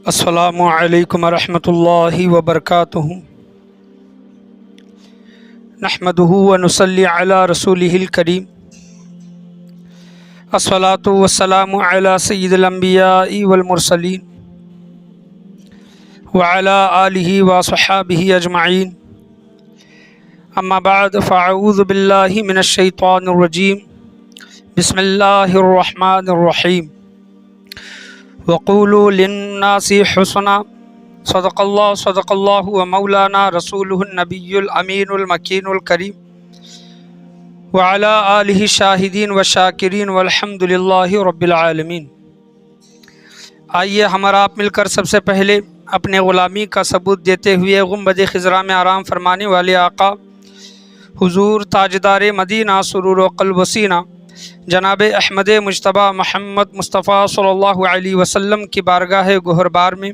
السلام علیکم ورحمۃ اللہ وبرکاتہ۔ نحمدہ ونصلی علی رسولہ الکریم، الصلاۃ والسلام علی سید الانبیاء والمرسلین وعلی آلہ وصحبہ اجمعین، اما بعد فاعوذ باللہ من الشیطان الرجیم، بسم اللہ الرحمن الرحیم۔ وقولوا للناس حسنا، صدق اللہ و مولانا رسولہ النبی الامین المکین الکریم، وعلی آلہ شاہدین و شاکرین والحمد للہ رب العالمین۔ آئیے ہم اور آپ مل کر سب سے پہلے اپنے غلامی کا ثبوت دیتے ہوئے گنبد خضرا میں آرام فرمانے والے آقا حضور تاجدار مدینہ سرور و قلب و سینہ جناب احمد مجتبیٰ محمد مصطفیٰ صلی اللہ علیہ وسلم کی بارگاہ گہربار میں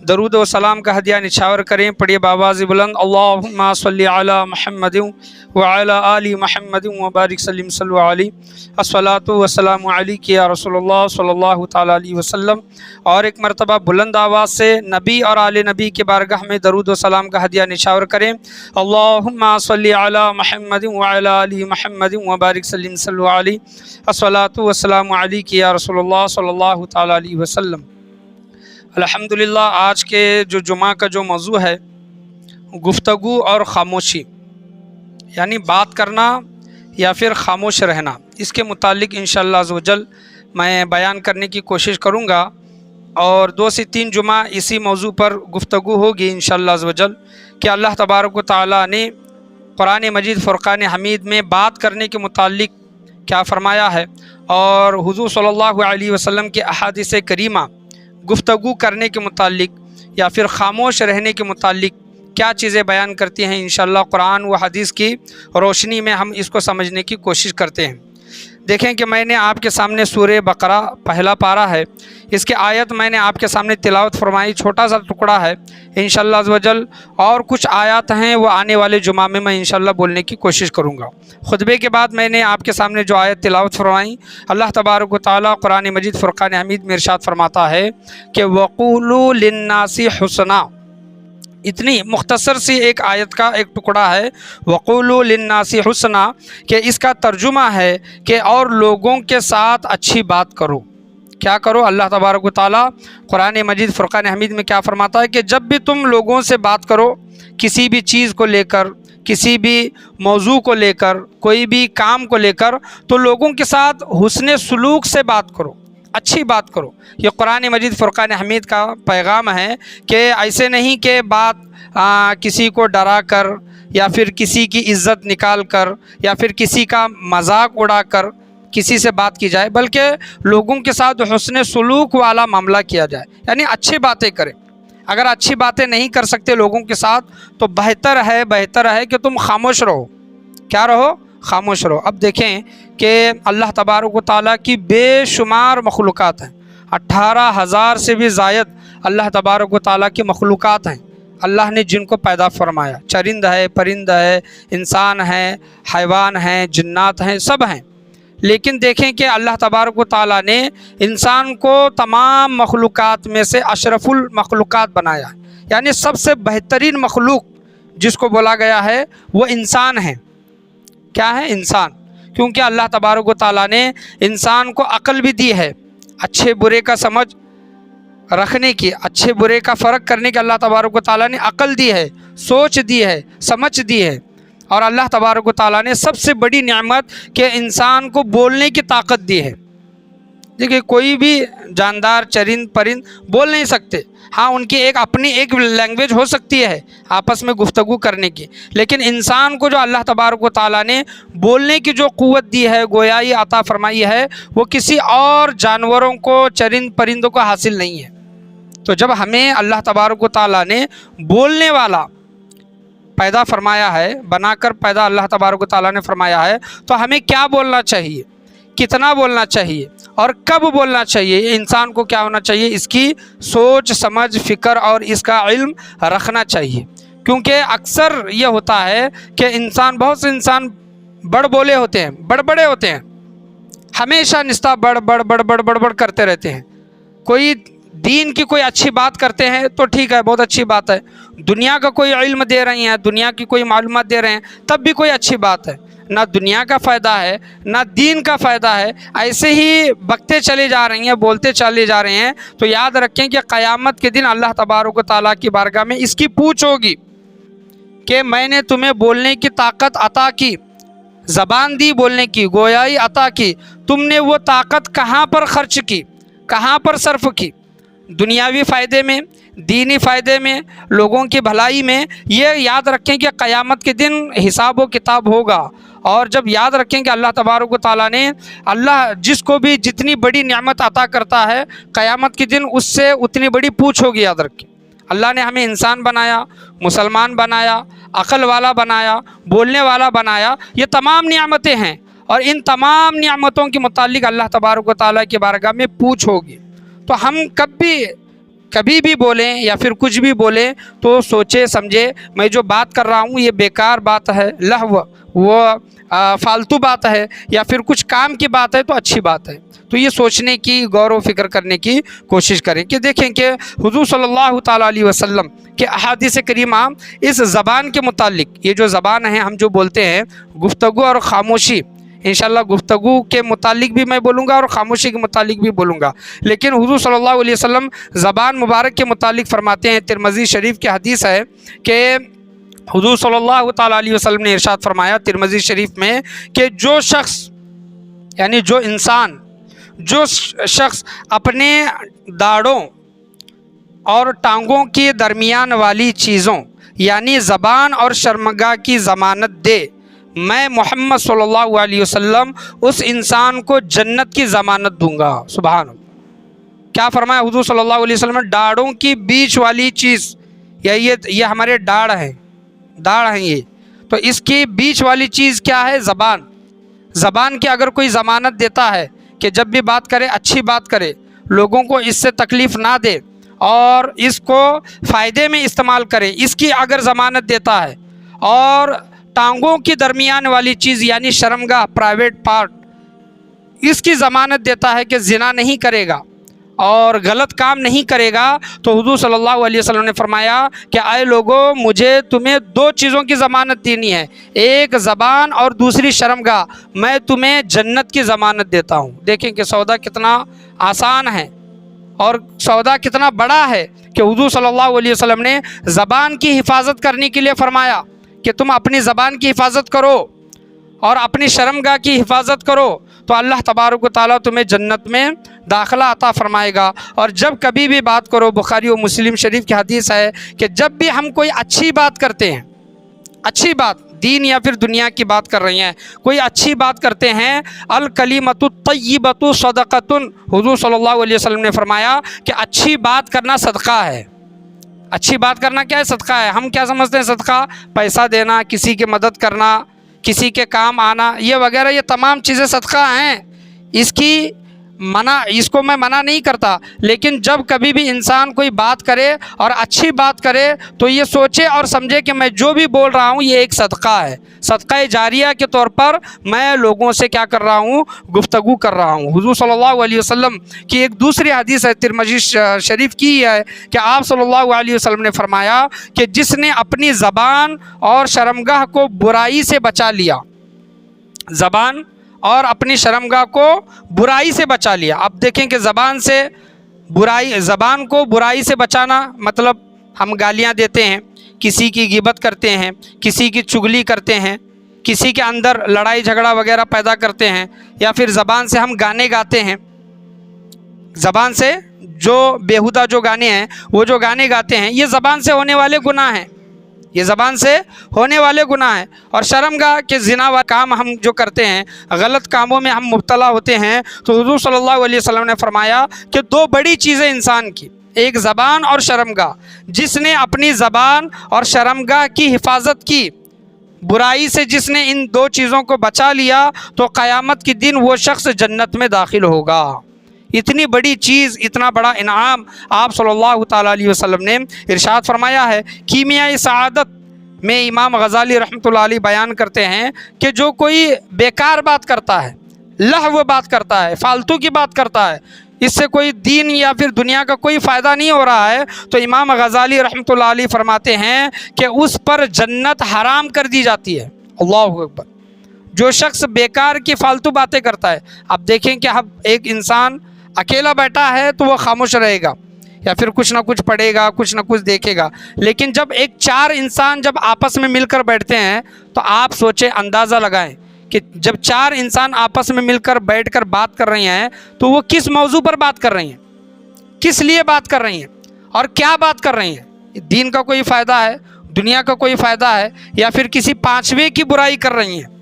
درود و سلام کا ہدیہ نچھاور کریں۔ پڑھیے بآواز بلند، اللہم صلی علی محمد وعلی آل محمد وبارک سلم صلی علیہ، الصلاۃ والسلام علیک یا رسول اللہ صلی اللہ تعالیٰ علیہ وسلم۔ اور ایک مرتبہ بلند آواز سے نبی اور آل نبی کے بارگاہ میں درود و سلام کا ہدیہ نچھاور کریں۔ اللہم صلی علی محمد وعلی آل محمد وبارک سلم صلی علیہ، الصلاۃ والسلام علیک یا رسول اللہ صلی اللہ تعالیٰ علیہ وسلم۔ الحمدللہ آج کے جو جمعہ کا جو موضوع ہے گفتگو اور خاموشی، یعنی بات کرنا یا پھر خاموش رہنا، اس کے متعلق انشاءاللہ عز و جل میں بیان کرنے کی کوشش کروں گا، اور 2 سے 3 جمعہ اسی موضوع پر گفتگو ہوگی انشاءاللہ عز و جل کہ اللہ تبارک و تعالیٰ نے قرآن مجید فرقان حمید میں بات کرنے کے متعلق کیا فرمایا ہے، اور حضور صلی اللہ علیہ وسلم کے احادیث کریمہ گفتگو کرنے کے متعلق یا پھر خاموش رہنے کے متعلق کیا چیزیں بیان کرتی ہیں۔ انشاءاللہ قرآن و حدیث کی روشنی میں ہم اس کو سمجھنے کی کوشش کرتے ہیں۔ دیکھیں کہ میں نے آپ کے سامنے سورہ بقرہ پہلا پارہ ہے، اس کے آیت میں نے آپ کے سامنے تلاوت فرمائی، چھوٹا سا ٹکڑا ہے انشاءاللہ عز و جل، اور کچھ آیات ہیں وہ آنے والے جمعہ میں انشاءاللہ بولنے کی کوشش کروں گا۔ خطبے کے بعد میں نے آپ کے سامنے جو آیت تلاوت فرمائی، اللہ تبارک و تعالیٰ قرآن مجید فرقان حمید میں ارشاد فرماتا ہے کہ وَقُولُوا لِلنَّاسِ حُسْنًا، اتنی مختصر سی ایک آیت کا ایک ٹکڑا ہے وَقُولُوا لِلنَّاسِ حُسْنًا، کہ اس کا ترجمہ ہے کہ اور لوگوں کے ساتھ اچھی بات کرو۔ کیا کرو؟ اللہ تبارک و تعالیٰ قرآن مجید فرقان حمید میں کیا فرماتا ہے کہ جب بھی تم لوگوں سے بات کرو، کسی بھی چیز کو لے کر، کسی بھی موضوع کو لے کر، کوئی بھی کام کو لے کر، تو لوگوں کے ساتھ حسن سلوک سے بات کرو، اچھی بات کرو۔ یہ قرآن مجید فرقان حمید کا پیغام ہے کہ ایسے نہیں کہ بات کسی کو ڈرا کر یا پھر کسی کی عزت نکال کر یا پھر کسی کا مذاق اڑا کر کسی سے بات کی جائے، بلکہ لوگوں کے ساتھ حسن سلوک والا معاملہ کیا جائے، یعنی اچھی باتیں کریں۔ اگر اچھی باتیں نہیں کر سکتے لوگوں کے ساتھ تو بہتر ہے کہ تم خاموش رہو۔ کیا رہو؟ خاموش رہو۔ اب دیکھیں کہ اللہ تبارک و تعالیٰ کی بے شمار مخلوقات ہیں، 18,000 سے بھی زائد اللہ تبارک و تعالیٰ کی مخلوقات ہیں، اللہ نے جن کو پیدا فرمایا، چرند ہے، پرند ہے، انسان ہے، حیوان ہیں، جنات ہیں، سب ہیں۔ لیکن دیکھیں کہ اللہ تبارک و تعالیٰ نے انسان کو تمام مخلوقات میں سے اشرف المخلوقات بنایا، یعنی سب سے بہترین مخلوق جس کو بولا گیا ہے وہ انسان ہے۔ کیا ہے؟ انسان، کیونکہ اللہ تبارک و تعالیٰ نے انسان کو عقل بھی دی ہے، اچھے برے کا سمجھ رکھنے کی، اچھے برے کا فرق کرنے کی اللہ تبارک و تعالیٰ نے عقل دی ہے، سوچ دی ہے، سمجھ دی ہے۔ اور اللہ تبارک و تعالیٰ نے سب سے بڑی نعمت کہ انسان کو بولنے کی طاقت دی ہے۔ دیکھیے کوئی بھی جاندار، چرند، پرند بول نہیں سکتے، ہاں ان کی اپنی ایک لینگویج ہو سکتی ہے آپس میں گفتگو کرنے کی، لیکن انسان کو جو اللہ تبارک و تعالیٰ نے بولنے کی جو قوت دی ہے، گویائی عطا فرمائی ہے، وہ کسی اور جانوروں کو، چرند پرندوں کو حاصل نہیں ہے۔ تو جب ہمیں اللہ تبارک و تعالیٰ نے بولنے والا پیدا فرمایا ہے، بنا کر پیدا اللہ تبارک و تعالیٰ نے فرمایا ہے، تو ہمیں کیا بولنا چاہیے، کتنا بولنا چاہیے اور کب بولنا چاہیے، انسان کو کیا ہونا چاہیے، اس کی سوچ، سمجھ، فکر اور اس کا علم رکھنا چاہیے۔ کیونکہ اکثر یہ ہوتا ہے کہ بہت سے انسان بڑ بولے ہوتے ہیں، بڑے ہوتے ہیں، ہمیشہ نستہ بڑ کرتے رہتے ہیں۔ کوئی دین کی کوئی اچھی بات کرتے ہیں تو ٹھیک ہے، بہت اچھی بات ہے، دنیا کا کوئی علم دے رہی ہیں، دنیا کی کوئی معلومات دے رہے ہیں تب بھی کوئی اچھی بات ہے، نہ دنیا کا فائدہ ہے نہ دین کا فائدہ ہے، ایسے ہی بکتے چلے جا رہی ہیں، بولتے چلے جا رہے ہیں، تو یاد رکھیں کہ قیامت کے دن اللہ تبارک و تعالیٰ کی بارگاہ میں اس کی پوچھ ہوگی کہ میں نے تمہیں بولنے کی طاقت عطا کی، زبان دی بولنے کی، گویائی عطا کی، تم نے وہ طاقت کہاں پر خرچ کی، کہاں پر صرف کی؟ دنیاوی فائدے میں، دینی فائدے میں، لوگوں کی بھلائی میں۔ یہ یاد رکھیں کہ قیامت کے دن حساب و کتاب ہوگا، اور جب یاد رکھیں کہ اللہ تبارک و تعالیٰ نے، اللہ جس کو بھی جتنی بڑی نعمت عطا کرتا ہے قیامت کے دن اس سے اتنی بڑی پوچھ ہوگی۔ یاد رکھیں اللہ نے ہمیں انسان بنایا، مسلمان بنایا، عقل والا بنایا، بولنے والا بنایا، یہ تمام نعمتیں ہیں، اور ان تمام نعمتوں کے متعلق اللہ تبارک و تعالیٰ کی بارگاہ میں پوچھ ہوگی۔ تو ہم کبھی بھی بولیں یا پھر کچھ بھی بولیں تو سوچے سمجھے میں جو بات کر رہا ہوں یہ بیکار بات ہے، لہو، وہ فالتو بات ہے، یا پھر کچھ کام کی بات ہے تو اچھی بات ہے۔ تو یہ سوچنے کی، غور و فکر کرنے کی کوشش کریں کہ دیکھیں کہ حضور صلی اللہ تعالیٰ علیہ وسلم کے احادیث کریمہ اس زبان کے متعلق، یہ جو زبان ہے ہم جو بولتے ہیں، گفتگو اور خاموشی، انشاءاللہ گفتگو کے متعلق بھی میں بولوں گا اور خاموشی کے متعلق بھی بولوں گا، لیکن حضور صلی اللہ علیہ وسلم زبان مبارک کے متعلق فرماتے ہیں، ترمذی شریف کی حدیث ہے کہ حضور صلی اللہ تعالیٰ علیہ وسلم نے ارشاد فرمایا ترمذی شریف میں کہ جو شخص، یعنی جو انسان، جو شخص اپنے داڑھوں اور ٹانگوں کے درمیان والی چیزوں یعنی زبان اور شرمگاہ کی ضمانت دے، میں محمد صلی اللہ علیہ وسلم اس انسان کو جنت کی ضمانت دوں گا۔ سبحان اللہ، کیا فرمایا حضور صلی اللہ علیہ وسلم؟ داڑھوں کی بیچ والی چیز، یا یہ ہمارے داڑھ ہیں، یہ تو اس کی بیچ والی چیز کیا ہے؟ زبان۔ زبان کی اگر کوئی ضمانت دیتا ہے کہ جب بھی بات کرے اچھی بات کرے، لوگوں کو اس سے تکلیف نہ دے اور اس کو فائدے میں استعمال کرے، اس کی اگر ضمانت دیتا ہے، اور ٹانگوں کی درمیان والی چیز یعنی شرمگاہ، پرائیویٹ پارٹ، اس کی ضمانت دیتا ہے کہ زنا نہیں کرے گا اور غلط کام نہیں کرے گا، تو حضور صلی اللہ علیہ وسلم نے فرمایا کہ اے لوگوں، مجھے تمہیں دو چیزوں کی ضمانت دینی ہے، ایک زبان اور دوسری شرمگاہ، میں تمہیں جنت کی ضمانت دیتا ہوں۔ دیکھیں کہ سودا کتنا آسان ہے اور سودا کتنا بڑا ہے کہ حضور صلی اللہ علیہ وسلم نے زبان کی حفاظت کرنے کے لیے فرمایا کہ تم اپنی زبان کی حفاظت کرو اور اپنی شرمگاہ کی حفاظت کرو، تو اللہ تبارک و تعالیٰ تمہیں جنت میں داخلہ عطا فرمائے گا۔ اور جب کبھی بھی بات کرو، بخاری و مسلم شریف کی حدیث ہے کہ جب بھی ہم کوئی اچھی بات کرتے ہیں، اچھی بات دین یا پھر دنیا کی بات کر رہی ہیں، کوئی اچھی بات کرتے ہیں، الکلمۃ الطیبۃ صدقۃ، حضور صلی اللہ علیہ وسلم نے فرمایا کہ اچھی بات کرنا صدقہ ہے۔ اچھی بات کرنا کیا ہے؟ صدقہ ہے۔ ہم کیا سمجھتے ہیں صدقہ؟ پیسہ دینا، کسی کی مدد کرنا، کسی کے کام آنا، یہ وغیرہ، یہ تمام چیزیں صدقہ ہیں، اس کو میں منع نہیں کرتا، لیکن جب کبھی بھی انسان کوئی بات کرے اور اچھی بات کرے تو یہ سوچے اور سمجھے کہ میں جو بھی بول رہا ہوں یہ ایک صدقہ ہے، صدقہ جاریہ کے طور پر میں لوگوں سے کیا کر رہا ہوں؟ گفتگو کر رہا ہوں۔ حضور صلی اللہ علیہ وسلم کی ایک دوسری حدیث ہے، ترمذی شریف کی ہے، کہ آپ صلی اللہ علیہ وسلم نے فرمایا کہ جس نے اپنی زبان اور شرمگاہ کو برائی سے بچا لیا، زبان اور اپنی شرمگاہ کو برائی سے بچا لیا۔ اب دیکھیں کہ زبان کو برائی سے بچانا مطلب ہم گالیاں دیتے ہیں، کسی کی غیبت کرتے ہیں، کسی کی چغلی کرتے ہیں، کسی کے اندر لڑائی جھگڑا وغیرہ پیدا کرتے ہیں، یا پھر زبان سے ہم گانے گاتے ہیں، زبان سے جو بیہودہ جو گانے ہیں وہ جو گانے گاتے ہیں، یہ زبان سے ہونے والے گناہ ہیں، یہ زبان سے ہونے والے گناہ ہیں۔ اور شرمگاہ کے زنا و کام ہم جو کرتے ہیں، غلط کاموں میں ہم مبتلا ہوتے ہیں، تو حضور صلی اللہ علیہ وسلم نے فرمایا کہ دو بڑی چیزیں انسان کی، ایک زبان اور شرمگاہ، جس نے اپنی زبان اور شرمگاہ کی حفاظت کی، برائی سے جس نے ان دو چیزوں کو بچا لیا، تو قیامت کے دن وہ شخص جنت میں داخل ہوگا۔ اتنی بڑی چیز، اتنا بڑا انعام آپ صلی اللہ تعالیٰ علیہ وسلم نے ارشاد فرمایا ہے۔ کیمیائے سعادت میں امام غزالی رحمۃ اللہ علیہ بیان کرتے ہیں کہ جو کوئی بیکار بات کرتا ہے، لہو بات کرتا ہے، فالتو کی بات کرتا ہے، اس سے کوئی دین یا پھر دنیا کا کوئی فائدہ نہیں ہو رہا ہے، تو امام غزالی رحمۃ اللہ علیہ فرماتے ہیں کہ اس پر جنت حرام کر دی جاتی ہے۔ اللہ اکبر۔ جو شخص بیکار کی فالتو باتیں کرتا ہے، اب دیکھیں کہ اب ایک انسان اکیلا بیٹھا ہے تو وہ خاموش رہے گا یا پھر کچھ نہ کچھ پڑھے گا، کچھ نہ کچھ دیکھے گا، لیکن جب ایک چار انسان جب آپس میں مل کر بیٹھتے ہیں تو آپ سوچیں، اندازہ لگائیں کہ جب چار انسان آپس میں مل کر بیٹھ کر بات کر رہے ہیں تو وہ کس موضوع پر بات کر رہی ہیں، کس لیے بات کر رہی ہیں اور کیا بات کر رہی ہیں؟ دین کا کوئی فائدہ ہے، دنیا کا کوئی فائدہ ہے، یا پھر کسی پانچویں کی برائی کر رہی ہیں؟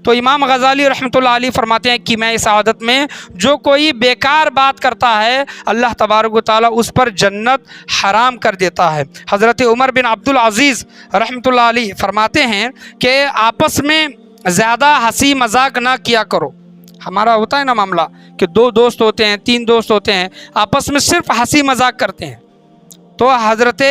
تو امام غزالی رحمۃ اللہ علیہ فرماتے ہیں کہ میں اس عادت میں جو کوئی بیکار بات کرتا ہے اللہ تبارک و تعالیٰ اس پر جنت حرام کر دیتا ہے۔ حضرت عمر بن عبد العزیز رحمۃ اللہ علیہ فرماتے ہیں کہ آپس میں زیادہ ہنسی مذاق نہ کیا کرو۔ ہمارا ہوتا ہے نا معاملہ کہ دو دوست ہوتے ہیں، تین دوست ہوتے ہیں، آپس میں صرف ہنسی مذاق کرتے ہیں، تو حضرت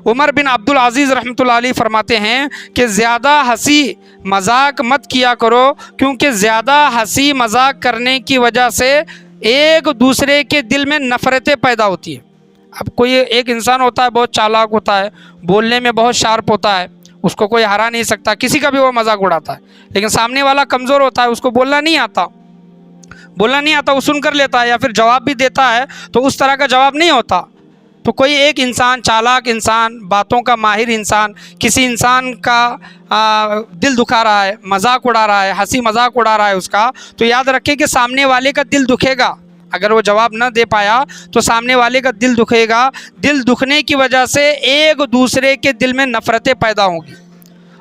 عمر بن عبد العزیز رحمۃ اللہ علیہ فرماتے ہیں کہ زیادہ ہنسی مذاق مت کیا کرو، کیونکہ زیادہ ہنسی مذاق کرنے کی وجہ سے ایک دوسرے کے دل میں نفرتیں پیدا ہوتی ہیں۔ اب کوئی ایک انسان ہوتا ہے بہت چالاک ہوتا ہے، بولنے میں بہت شارپ ہوتا ہے، اس کو کوئی ہرا نہیں سکتا، کسی کا بھی وہ مذاق اڑاتا ہے، لیکن سامنے والا کمزور ہوتا ہے، اس کو بولنا نہیں آتا، وہ سن کر لیتا ہے یا پھر جواب بھی دیتا ہے تو اس طرح کا جواب نہیں ہوتا۔ تو کوئی ایک انسان چالاک انسان، باتوں کا ماہر انسان، کسی انسان کا دل دکھا رہا ہے، مذاق اڑا رہا ہے، ہنسی مذاق اڑا رہا ہے اس کا، تو یاد رکھے کہ سامنے والے کا دل دکھے گا، اگر وہ جواب نہ دے پایا تو سامنے والے کا دل دکھے گا، دل دکھنے کی وجہ سے ایک دوسرے کے دل میں نفرتیں پیدا ہوں گی۔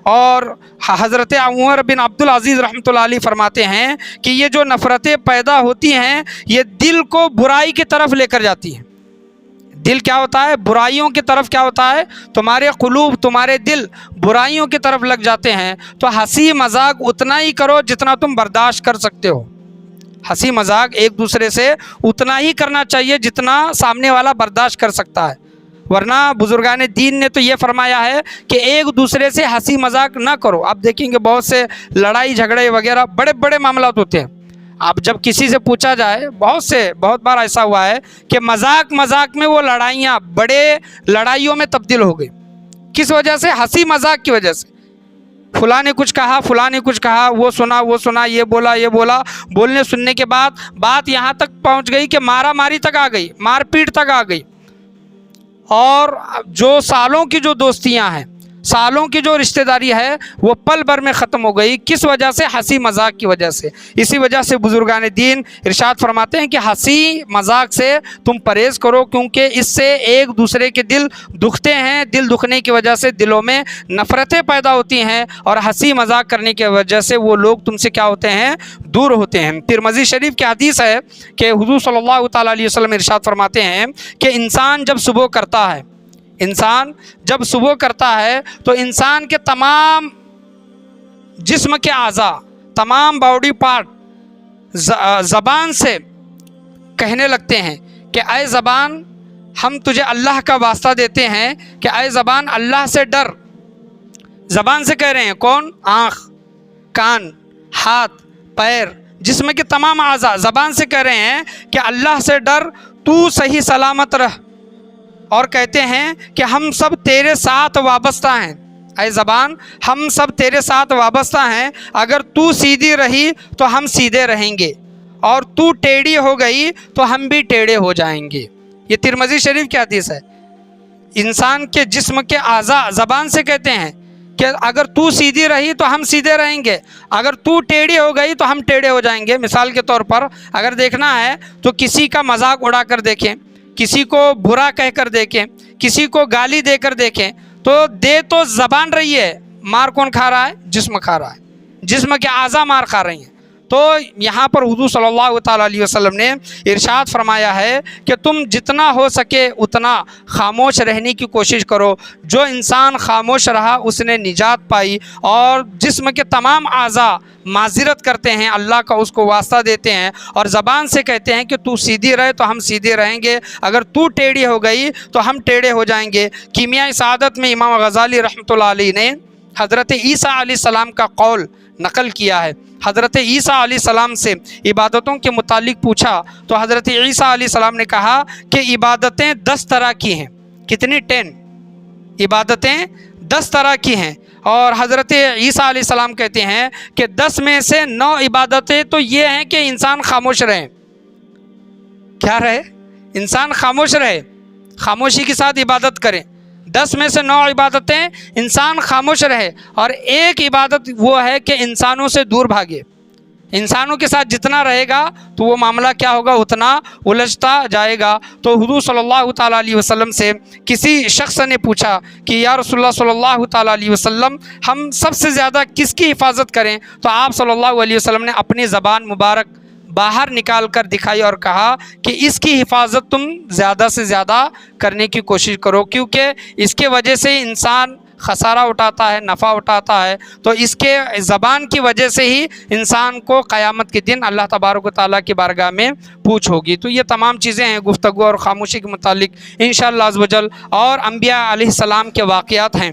اور حضرت عمر بن عبد العزیز رحمۃ اللہ علیہ فرماتے ہیں کہ یہ جو نفرتیں پیدا ہوتی ہیں یہ دل کو برائی کی طرف لے کر جاتی ہیں۔ دل کیا ہوتا ہے؟ برائیوں کی طرف کیا ہوتا ہے؟ تمہارے قلوب، تمہارے دل برائیوں کی طرف لگ جاتے ہیں۔ تو ہنسی مذاق اتنا ہی کرو جتنا تم برداشت کر سکتے ہو۔ ہنسی مذاق ایک دوسرے سے اتنا ہی کرنا چاہیے جتنا سامنے والا برداشت کر سکتا ہے، ورنہ بزرگان دین نے تو یہ فرمایا ہے کہ ایک دوسرے سے ہنسی مذاق نہ کرو۔ آپ دیکھیں گے بہت سے لڑائی جھگڑے وغیرہ بڑے بڑے معاملات ہوتے ہیں، اب جب کسی سے پوچھا جائے، بہت بار ایسا ہوا ہے کہ مذاق میں وہ لڑائیاں بڑے لڑائیوں میں تبدیل ہو گئی۔ کس وجہ سے؟ ہنسی مذاق کی وجہ سے۔ فلاں نے کچھ کہا، فلاں نے کچھ کہا، وہ سنا، یہ بولا، بولنے سننے کے بعد بات یہاں تک پہنچ گئی کہ مارا ماری تک آ گئی، مار پیٹ تک آ گئی، اور جو سالوں کی جو دوستیاں ہیں، سالوں کی جو رشتہ داری ہے وہ پل بھر میں ختم ہو گئی۔ کس وجہ سے؟ ہنسی مذاق کی وجہ سے۔ اسی وجہ سے بزرگان دین ارشاد فرماتے ہیں کہ ہنسی مذاق سے تم پرہیز کرو، کیونکہ اس سے ایک دوسرے کے دل دکھتے ہیں، دل دکھنے کی وجہ سے دلوں میں نفرتیں پیدا ہوتی ہیں، اور ہنسی مذاق کرنے کی وجہ سے وہ لوگ تم سے کیا ہوتے ہیں؟ دور ہوتے ہیں۔ ترمذی شریف کی حدیث ہے کہ حضور صلی اللہ تعالیٰ علیہ وسلم ارشاد فرماتے ہیں کہ انسان جب صبح کرتا ہے تو انسان کے تمام جسم کے اعضاء، تمام باڈی پارٹ زبان سے کہنے لگتے ہیں کہ اے زبان، ہم تجھے اللہ کا واسطہ دیتے ہیں کہ اے زبان اللہ سے ڈر۔ زبان سے کہہ رہے ہیں، کون؟ آنکھ، کان، ہاتھ، پیر، جسم کے تمام اعضاء زبان سے کہہ رہے ہیں کہ اللہ سے ڈر، تو صحیح سلامت رہ، اور کہتے ہیں کہ ہم سب تیرے ساتھ وابستہ ہیں۔ اے زبان، ہم سب تیرے ساتھ وابستہ ہیں، اگر تو سیدھی رہی تو ہم سیدھے رہیں گے، اور تو ٹیڑھی ہو گئی تو ہم بھی ٹیڑھے ہو جائیں گے۔ یہ ترمذی شریف کی حدیث ہے۔ انسان کے جسم کے اعضاء زبان سے کہتے ہیں کہ اگر تو سیدھی رہی تو ہم سیدھے رہیں گے، اگر تو ٹیڑھی ہو گئی تو ہم ٹیڑھے ہو جائیں گے۔ مثال کے طور پر اگر دیکھنا ہے تو کسی کا مذاق اڑا کر دیکھیں، کسی کو برا کہہ کر دیکھیں، کسی کو گالی دے کر دیکھیں، تو دے تو زبان رہی ہے، مار کون کھا رہا ہے؟ جسم کھا رہا ہے، جسم کے اعضاء مار کھا رہی ہیں۔ تو یہاں پر حضور صلی اللہ تعالیٰ علیہ وسلم نے ارشاد فرمایا ہے کہ تم جتنا ہو سکے اتنا خاموش رہنے کی کوشش کرو۔ جو انسان خاموش رہا اس نے نجات پائی، اور جسم کے تمام اعضاء معذرت کرتے ہیں، اللہ کا اس کو واسطہ دیتے ہیں، اور زبان سے کہتے ہیں کہ تو سیدھی رہے تو ہم سیدھے رہیں گے، اگر تو ٹیڑھی ہو گئی تو ہم ٹیڑھے ہو جائیں گے۔ کیمیائے سعادت میں امام غزالی رحمۃ اللہ علیہ نے حضرت عیسیٰ علیہ السلام کا قول نقل کیا ہے۔ حضرت عیسیٰ علیہ السلام سے عبادتوں کے متعلق پوچھا تو حضرت عیسیٰ علیہ السلام نے کہا کہ عبادتیں 10 طرح کی ہیں۔ کتنی؟ 10 عبادتیں 10 طرح کی ہیں۔ اور حضرت عیسیٰ علیہ السلام کہتے ہیں کہ 10 میں سے 9 عبادتیں تو یہ ہیں کہ انسان خاموش رہے۔ کیا رہے؟ انسان خاموش رہے، خاموشی کے ساتھ عبادت کرے۔ 10 میں سے 9 عبادتیں انسان خاموش رہے، اور ایک عبادت وہ ہے کہ انسانوں سے دور بھاگے۔ انسانوں کے ساتھ جتنا رہے گا تو وہ معاملہ کیا ہوگا؟ اتنا الجھتا جائے گا۔ تو حضور صلی اللہ تعالیٰ علیہ وسلم سے کسی شخص نے پوچھا کہ یا رسول اللہ صلی اللہ تعالیٰ علیہ وسلم، ہم سب سے زیادہ کس کی حفاظت کریں؟ تو آپ صلی اللہ علیہ وسلم نے اپنی زبان مبارک باہر نکال کر دکھائی اور کہا کہ اس کی حفاظت تم زیادہ سے زیادہ کرنے کی کوشش کرو، کیونکہ اس کے وجہ سے انسان خسارہ اٹھاتا ہے، نفع اٹھاتا ہے۔ تو اس کے زبان کی وجہ سے ہی انسان کو قیامت کے دن اللہ تبارک و تعالیٰ کی بارگاہ میں پوچھ ہوگی۔ تو یہ تمام چیزیں ہیں گفتگو اور خاموشی کے متعلق انشاءاللہ عز و جل۔ اور انبیاء علیہ السلام کے واقعات ہیں،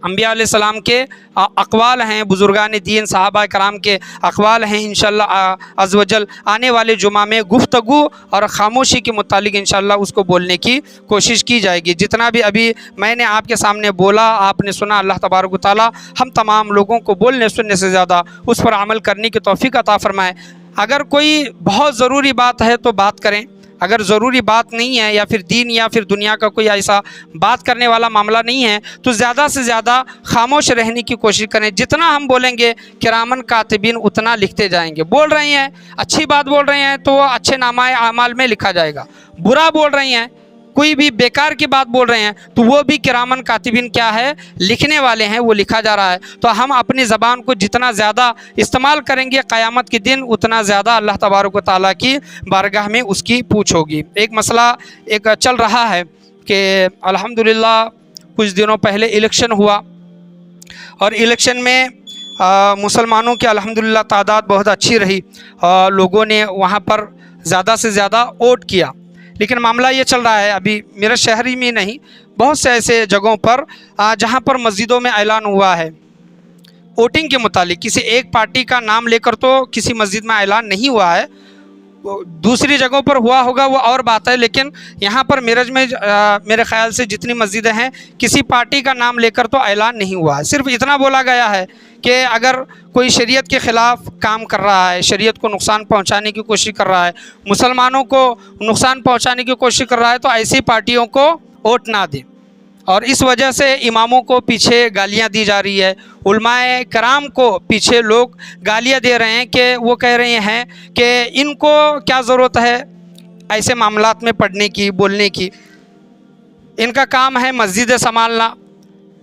انبیاء علیہ السلام کے اقوال ہیں، بزرگان دین صحابہ کرام کے اقوال ہیں۔ انشاءاللہ عز و جل آنے والے جمعہ میں گفتگو اور خاموشی کے متعلق انشاءاللہ اس کو بولنے کی کوشش کی جائے گی۔ جتنا بھی ابھی میں نے آپ کے سامنے بولا، آپ نے سنا، اللہ تبارک و تعالیٰ ہم تمام لوگوں کو بولنے سننے سے زیادہ اس پر عمل کرنے کی توفیق عطا فرمائے۔ اگر کوئی بہت ضروری بات ہے تو بات کریں، اگر ضروری بات نہیں ہے یا پھر دین یا پھر دنیا کا کوئی ایسا بات کرنے والا معاملہ نہیں ہے تو زیادہ سے زیادہ خاموش رہنے کی کوشش کریں۔ جتنا ہم بولیں گے کرامن کاتبین اتنا لکھتے جائیں گے۔ بول رہے ہیں، اچھی بات بول رہے ہیں تو وہ اچھے نامہ اعمال میں لکھا جائے گا۔ برا بول رہے ہیں، کوئی بھی بیکار کی بات بول رہے ہیں تو وہ بھی کرامن کاتبین کیا ہے؟ لکھنے والے ہیں، وہ لکھا جا رہا ہے۔ تو ہم اپنی زبان کو جتنا زیادہ استعمال کریں گے قیامت کے دن اتنا زیادہ اللہ تبارک و تعالیٰ کی بارگاہ میں اس کی پوچھ ہوگی۔ ایک مسئلہ ایک چل رہا ہے کہ الحمدللہ کچھ دنوں پہلے الیکشن ہوا، اور الیکشن میں مسلمانوں کی الحمدللہ تعداد بہت اچھی رہی، لوگوں نے وہاں پر زیادہ سے زیادہ ووٹ کیا۔ لیکن معاملہ یہ چل رہا ہے، ابھی میرے شہر ہی میں نہیں، بہت سے ایسے جگہوں پر جہاں پر مسجدوں میں اعلان ہوا ہے ووٹنگ کے متعلق، کسی ایک پارٹی کا نام لے کر تو کسی مسجد میں اعلان نہیں ہوا ہے، دوسری جگہوں پر ہوا ہوگا وہ اور بات ہے، لیکن یہاں پر میرج میں میرے خیال سے جتنی مسجدیں ہیں کسی پارٹی کا نام لے کر تو اعلان نہیں ہوا ہے۔ صرف اتنا بولا گیا ہے کہ اگر کوئی شریعت کے خلاف کام کر رہا ہے، شریعت کو نقصان پہنچانے کی کوشش کر رہا ہے، مسلمانوں کو نقصان پہنچانے کی کوشش کر رہا ہے تو ایسی پارٹیوں کو ووٹ نہ دیں۔ اور اس وجہ سے اماموں کو پیچھے گالیاں دی جا رہی ہے، علماء کرام کو پیچھے لوگ گالیاں دے رہے ہیں کہ وہ کہہ رہے ہیں کہ ان کو کیا ضرورت ہے ایسے معاملات میں پڑھنے کی، بولنے کی۔ ان کا کام ہے مسجدیں سنبھالنا،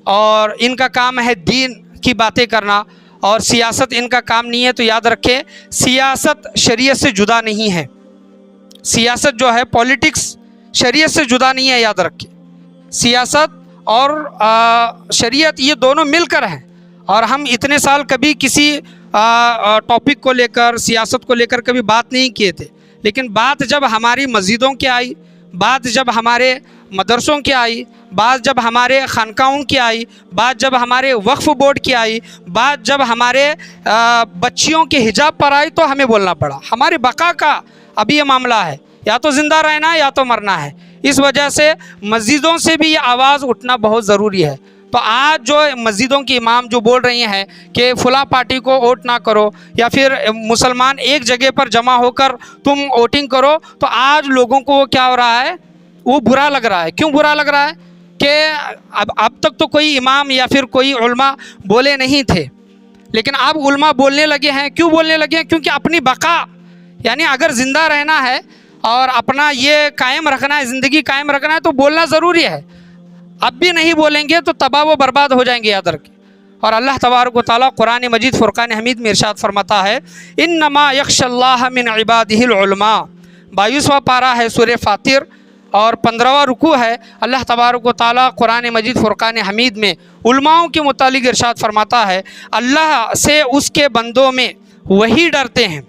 اور ان کا کام ہے دین کی باتیں کرنا، اور سیاست ان کا کام نہیں ہے۔ تو یاد رکھیں، سیاست شریعت سے جدا نہیں ہے، سیاست جو ہے پولیٹکس شریعت سے جدا نہیں ہے، یاد رکھیں۔ سیاست اور شریعت یہ دونوں مل کر ہیں، اور ہم اتنے سال کبھی کسی ٹاپک کو لے کر، سیاست کو لے کر کبھی بات نہیں کیے تھے، لیکن بات جب ہماری مسجدوں کی آئی، بات جب ہمارے مدرسوں کی آئی، بات جب ہمارے خانقاہوں کی آئی، بات جب ہمارے وقف بورڈ کی آئی، بات جب ہمارے بچیوں کے حجاب پر آئی تو ہمیں بولنا پڑا۔ ہماری بقا کا ابھی یہ معاملہ ہے، یا تو زندہ رہنا یا تو مرنا ہے۔ اس وجہ سے مسجدوں سے بھی یہ آواز اٹھنا بہت ضروری ہے۔ تو آج جو مسجدوں کے امام جو بول رہے ہیں کہ فلاں پارٹی کو ووٹ نہ کرو، یا پھر مسلمان ایک جگہ پر جمع ہو کر تم ووٹنگ کرو، تو آج لوگوں کو وہ کیا ہو رہا ہے؟ وہ برا لگ رہا ہے۔ کیوں برا لگ رہا ہے؟ کہ اب تک تو کوئی امام یا پھر کوئی علماء بولے نہیں تھے، لیکن اب علماء بولنے لگے ہیں۔ کیوں بولنے لگے ہیں؟ کیونکہ اپنی بقا، یعنی اگر زندہ رہنا ہے اور اپنا یہ قائم رکھنا ہے، زندگی قائم رکھنا ہے تو بولنا ضروری ہے۔ اب بھی نہیں بولیں گے تو تباہ و برباد ہو جائیں گے، یاد رکھیں۔ اور اللہ تبارک و تعالیٰ قرآن مجید فرقان حمید میں ارشاد فرماتا ہے، انما یخشی اللہ من عبادہ العلماء، 22واں پارہ ہے سورہ فاطر اور 15واں رکوع ہے۔ اللہ تبارک و تعالیٰ قرآن مجید فرقان حمید میں علماؤں کے متعلق ارشاد فرماتا ہے، اللہ سے اس کے بندوں میں وہی ڈرتے ہیں۔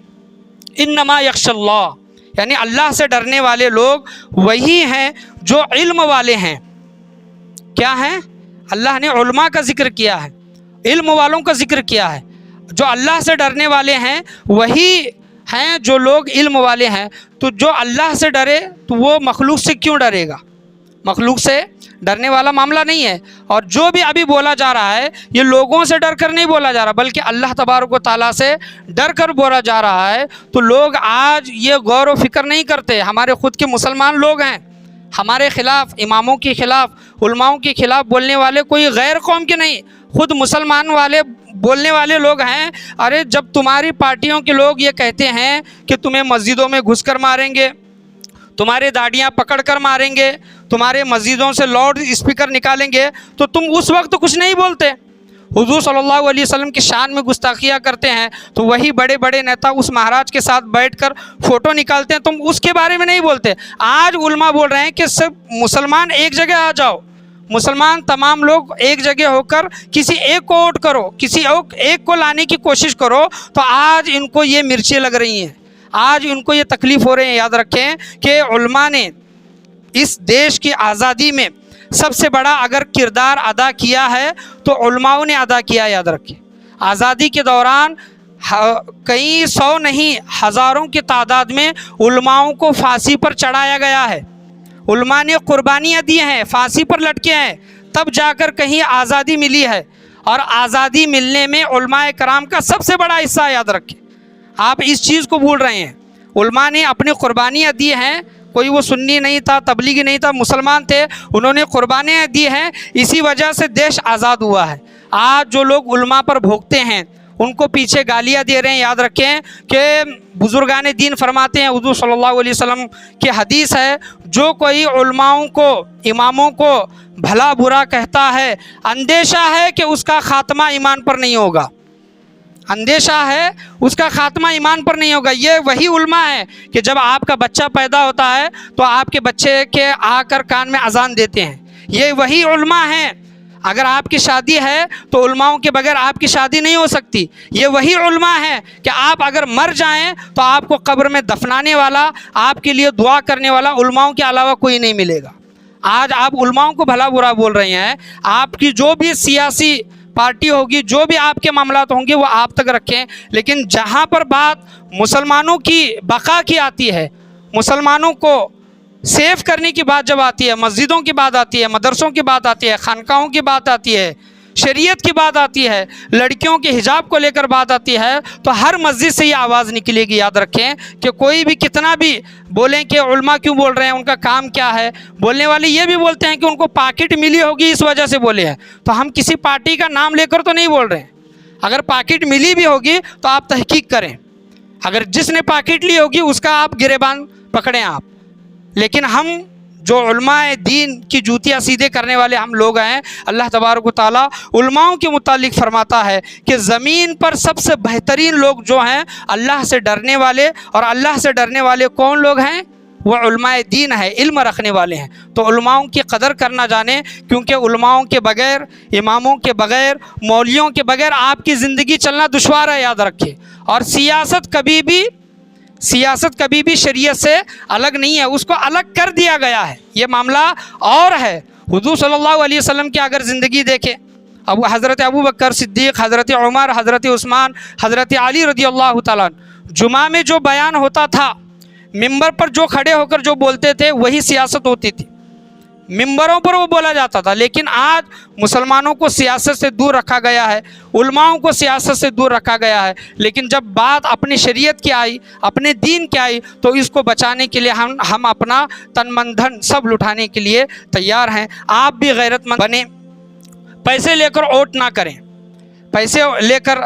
انما یخشی اللہ، یعنی اللہ سے ڈرنے والے لوگ وہی ہیں جو علم والے ہیں۔ کیا ہیں؟ اللہ نے علماء کا ذکر کیا ہے، علم والوں کا ذکر کیا ہے۔ جو اللہ سے ڈرنے والے ہیں وہی ہیں جو لوگ علم والے ہیں۔ تو جو اللہ سے ڈرے تو وہ مخلوق سے کیوں ڈرے گا؟ مخلوق سے ڈرنے والا معاملہ نہیں ہے۔ اور جو بھی ابھی بولا جا رہا ہے یہ لوگوں سے ڈر کر نہیں بولا جا رہا، بلکہ اللہ تبارک و تعالیٰ سے ڈر کر بولا جا رہا ہے۔ تو لوگ آج یہ غور و فکر نہیں کرتے، ہمارے خود کے مسلمان لوگ ہیں، ہمارے خلاف، اماموں کے خلاف، علماؤں کے خلاف بولنے والے کوئی غیر قوم کے نہیں، خود مسلمان والے بولنے والے لوگ ہیں۔ ارے جب تمہاری پارٹیوں کے لوگ یہ کہتے ہیں کہ تمہیں مسجدوں میں گھس کر ماریں گے، تمہارے داڑیاں پکڑ کر ماریں گے، تمہارے مسجدوں سے لاؤڈ اسپیکر نکالیں گے، تو تم اس وقت کچھ نہیں بولتے۔ حضور صلی اللہ علیہ وسلم کی شان میں گستاخیاں کرتے ہیں تو وہی بڑے بڑے نیتا اس مہاراج کے ساتھ بیٹھ کر فوٹو نکالتے ہیں، تم اس کے بارے میں نہیں بولتے۔ آج علماء بول رہے ہیں کہ سب مسلمان ایک جگہ آ جاؤ، مسلمان تمام لوگ ایک جگہ ہو کر کسی ایک کو ووٹ کرو، کسی ایک کو لانے کی کوشش کرو۔ تو آج ان کو یہ مرچیں لگ رہی ہیں، آج ان کو یہ تکلیف ہو رہے ہیں۔ یاد رکھیں کہ علماء نے اس دیش کی آزادی میں سب سے بڑا اگر کردار ادا کیا ہے تو علماؤں نے ادا کیا۔ یاد رکھیں آزادی کے دوران کئی سو نہیں ہزاروں کی تعداد میں علماؤں کو پھانسی پر چڑھایا گیا ہے، علماء نے قربانیاں دی ہیں، پھانسی پر لٹکے ہیں، تب جا کر کہیں آزادی ملی ہے۔ اور آزادی ملنے میں علماء کرام کا سب سے بڑا حصہ ہے۔ یاد رکھیں آپ اس چیز کو بھول رہے ہیں، علماء نے اپنی قربانیاں دی ہیں، کوئی وہ سنی نہیں تھا، تبلیغی نہیں تھا، مسلمان تھے، انہوں نے قربانیاں دی ہیں، اسی وجہ سے دیش آزاد ہوا ہے۔ آج جو لوگ علماء پر بھوکتے ہیں ان کو پیچھے گالیاں دے رہے ہیں، یاد رکھیں کہ بزرگان دین فرماتے ہیں، حضور صلی اللہ علیہ وسلم کی حدیث ہے، جو کوئی علماؤں کو، اماموں کو بھلا برا کہتا ہے، اندیشہ ہے کہ اس کا خاتمہ ایمان پر نہیں ہوگا، اندیشہ ہے اس کا خاتمہ ایمان پر نہیں ہوگا۔ یہ وہی علماء ہے کہ جب آپ کا بچہ پیدا ہوتا ہے تو آپ کے بچے کے آ کر کان میں اذان دیتے ہیں، یہ وہی علماء ہیں۔ اگر آپ کی شادی ہے تو علماؤں کے بغیر آپ کی شادی نہیں ہو سکتی، یہ وہی علماء ہیں کہ آپ اگر مر جائیں تو آپ کو قبر میں دفنانے والا، آپ کے لیے دعا کرنے والا علماؤں کے علاوہ کوئی نہیں ملے گا۔ آج آپ علماؤں کو بھلا برا بول رہے ہیں، آپ کی جو بھی سیاسی پارٹی ہوگی، جو بھی آپ کے معاملات ہوں گے وہ آپ تک رکھیں، لیکن جہاں پر بات مسلمانوں کی بقا کی آتی ہے، مسلمانوں کو سیف کرنے کی بات جب آتی ہے، مسجدوں کی بات آتی ہے، مدرسوں کی بات آتی ہے، خانقاہوں کی بات آتی ہے، شریعت کی بات آتی ہے، لڑکیوں کے حجاب کو لے کر بات آتی ہے، تو ہر مسجد سے یہ آواز نکلے گی۔ یاد رکھیں کہ کوئی بھی کتنا بھی بولیں کہ علماء کیوں بول رہے ہیں، ان کا کام کیا ہے، بولنے والے یہ بھی بولتے ہیں کہ ان کو پاکٹ ملی ہوگی اس وجہ سے بولے ہیں، تو ہم کسی پارٹی کا نام لے کر تو نہیں بول رہے ہیں۔ اگر پاکٹ ملی بھی ہوگی تو آپ تحقیق کریں، اگر جس نے پاکٹ لی ہوگی اس کا آپ گریبان پکڑیں آپ، لیکن ہم جو علماء دین کی جوتیاں سیدھے کرنے والے ہم لوگ ہیں، اللہ تبارک و تعالیٰ علماؤں کے متعلق فرماتا ہے کہ زمین پر سب سے بہترین لوگ جو ہیں اللہ سے ڈرنے والے، اور اللہ سے ڈرنے والے کون لوگ ہیں؟ وہ علماء دین ہے، علم رکھنے والے ہیں۔ تو علماؤں کی قدر کرنا جانیں، کیونکہ علماؤں کے بغیر، اماموں کے بغیر، مولویوں کے بغیر آپ کی زندگی چلنا دشوار ہے۔ یاد رکھیں، اور سیاست کبھی بھی شریعت سے الگ نہیں ہے، اس کو الگ کر دیا گیا ہے، یہ معاملہ اور ہے۔ حضور صلی اللہ علیہ وسلم کی اگر زندگی دیکھیں، حضرت ابو بکر صدیق، حضرت عمر، حضرت عثمان، حضرت علی رضی اللہ تعالیٰ عنہ، جمعہ میں جو بیان ہوتا تھا، ممبر پر جو کھڑے ہو کر جو بولتے تھے وہی سیاست ہوتی تھی، ممبروں پر وہ بولا جاتا تھا۔ لیکن آج مسلمانوں کو سیاست سے دور رکھا گیا ہے، علماؤں کو سیاست سے دور رکھا گیا ہے، لیکن جب بات اپنی شریعت کی آئی، اپنے دین کی آئی، تو اس کو بچانے کے لیے ہم اپنا تن من دھن سب لٹانے کے لیے تیار ہیں۔ آپ بھی غیرت مند بنیں، پیسے لے کر ووٹ نہ کریں، پیسے لے کر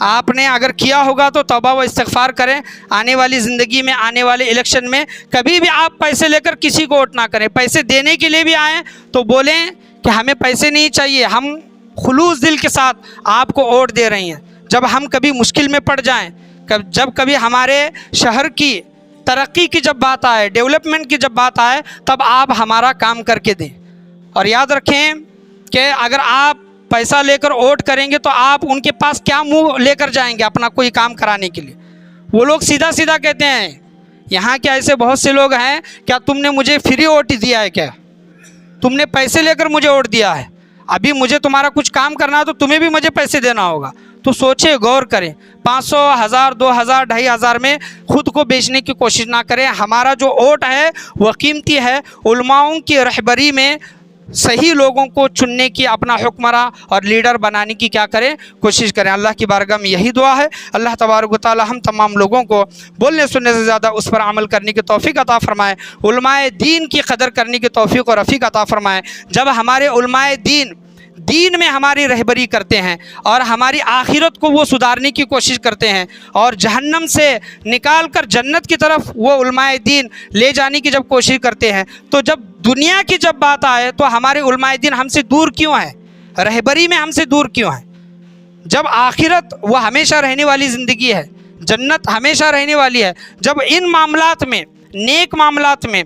آپ نے اگر کیا ہوگا تو توبہ و استغفار کریں، آنے والی زندگی میں، آنے والے الیکشن میں کبھی بھی آپ پیسے لے کر کسی کو ووٹ نہ کریں۔ پیسے دینے کے لیے بھی آئیں تو بولیں کہ ہمیں پیسے نہیں چاہیے، ہم خلوص دل کے ساتھ آپ کو ووٹ دے رہے ہیں۔ جب ہم کبھی مشکل میں پڑ جائیں، جب کبھی ہمارے شہر کی ترقی کی جب بات آئے، ڈیولپمنٹ کی جب بات آئے، تب آپ ہمارا کام کر کے دیں۔ اور یاد رکھیں کہ اگر آپ پیسہ لے کر ووٹ کریں گے تو آپ ان کے پاس کیا منہ لے کر جائیں گے اپنا کوئی کام کرانے کے لیے؟ وہ لوگ سیدھا سیدھا کہتے ہیں، یہاں کے ایسے بہت سے لوگ ہیں، کیا تم نے مجھے فری ووٹ دیا ہے؟ کیا تم نے پیسے لے کر مجھے ووٹ دیا ہے؟ ابھی مجھے تمہارا کچھ کام کرنا ہے تو تمہیں بھی مجھے پیسے دینا ہوگا۔ تو سوچیں، غور کریں، 500، 1000، 2000، 2500 میں خود کو بیچنے کی کوشش نہ کریں۔ ہمارا جو ووٹ ہے وہ قیمتی ہے۔ علماؤں کی رہبری میں صحیح لوگوں کو چننے کی، اپنا حکمراں اور لیڈر بنانے کی کیا کریں، کوشش کریں۔ اللہ کی بارگاہ میں یہی دعا ہے، اللہ تبارک و تعالی ہم تمام لوگوں کو بولنے سننے سے زیادہ اس پر عمل کرنے کی توفیق عطا فرمائے، علماء دین کی قدر کرنے کی توفیق اور رفیق عطا فرمائے۔ جب ہمارے علماء دین میں ہماری رہبری کرتے ہیں اور ہماری آخرت کو وہ سدھارنے کی کوشش کرتے ہیں اور جہنم سے نکال کر جنت کی طرف وہ علماء دین لے جانے کی جب کوشش کرتے ہیں، تو جب دنیا کی جب بات آئے تو ہمارے علماء دین ہم سے دور کیوں ہیں؟ رہبری میں ہم سے دور کیوں ہیں؟ جب آخرت وہ ہمیشہ رہنے والی زندگی ہے، جنت ہمیشہ رہنے والی ہے، جب ان معاملات میں، نیک معاملات میں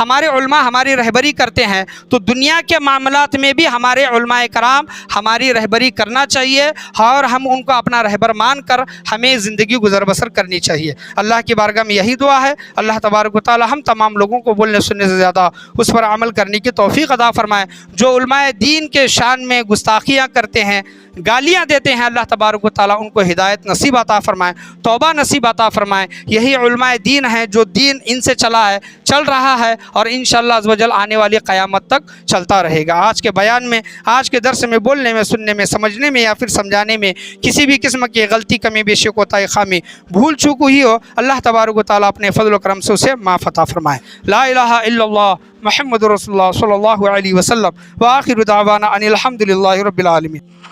ہمارے علماء ہماری رہبری کرتے ہیں تو دنیا کے معاملات میں بھی ہمارے علماء کرام ہماری رہبری کرنا چاہیے اور ہم ان کو اپنا رہبر مان کر ہمیں زندگی گزر بسر کرنی چاہیے۔ اللہ کی بارگاہ میں یہی دعا ہے، اللہ تبارک و تعالی ہم تمام لوگوں کو بولنے سننے سے زیادہ اس پر عمل کرنے کی توفیق عطا فرمائے۔ جو علماء دین کے شان میں گستاخیاں کرتے ہیں، گالیاں دیتے ہیں، اللہ تبارک و تعالیٰ ان کو ہدایت نصیب عطا فرمائے، توبہ نصیب عطا فرمائے۔ یہی علماء دین ہیں جو دین ان سے چلا ہے، چل رہا ہے اور انشاءاللہ عز و جل آنے والی قیامت تک چلتا رہے گا۔ آج کے بیان میں، آج کے درس میں بولنے میں، سننے میں، سمجھنے میں یا پھر سمجھانے میں کسی بھی قسم کی غلطی، کمی، بیشی، کوتاہی، خامی، بھول چوک ہوئی ہو، اللہ تبارک و تعالیٰ اپنے فضل و کرم سے اسے معاف عطا فرمائے۔ لا الہ الا اللہ محمد رسول اللہ صلی اللہ علیہ وسلم، وآخر دعوانا ان الحمد للہ رب العالمین۔